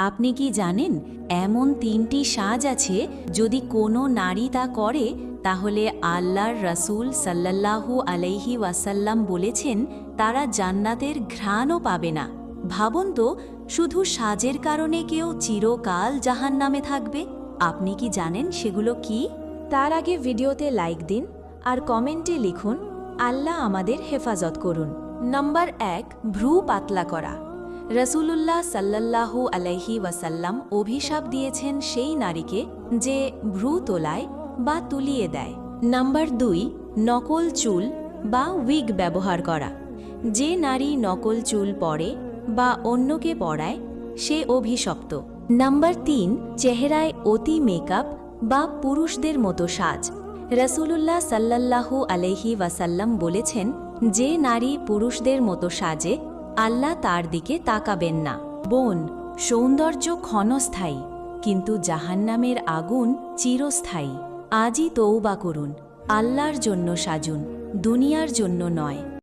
আপনি কি জানেন এমন 3টি সাজ আছে যদি কোনো নারী তা করে তাহলে আল্লাহর রাসূল সাল্লাল্লাহু আলাইহি ওয়াসাল্লাম বলেছেন তারা জান্নাতের ঘ্রাণও পাবে না। ভাবুন তো, শুধু সাজের কারণে কেউ চিরকাল জাহান্নামে থাকবে। আপনি কি জানেন সেগুলো কি? তার আগে ভিডিওতে লাইক দিন আর কমেন্টে লিখুন আল্লাহ আমাদের হেফাজত করুন। নাম্বার 1, ভ্রু পাতলা করা। রসুলুল্লাহ সাল্লাল্লাহু আলাইহি ওয়াসাল্লাম অভিশাপ দিয়েছেন সেই নারীকে যে ভ্রু তোলায় বা তুলিয়ে দেয়। নাম্বার 2, নকল চুল বা উইগ ব্যবহার করা। যে নারী নকল চুল পরে বা অন্যকে পরায় সে অভিশপ্ত। নাম্বার 3, চেহারায় অতি মেকআপ বা পুরুষদের মতো সাজ। রসুলুল্লাহ সাল্লাল্লাহু আলাইহি ওয়াসাল্লাম বলেছেন যে নারী পুরুষদের মতো সাজে আল্লাহ তার দিকে তাকাবেন না। বোন, সৌন্দর্য ক্ষণস্থায়ী, কিন্তু জাহান্নামের আগুন চিরস্থায়ী। আজই তওবা করুন, আল্লাহর জন্য সাজুন, দুনিয়ার জন্য নয়।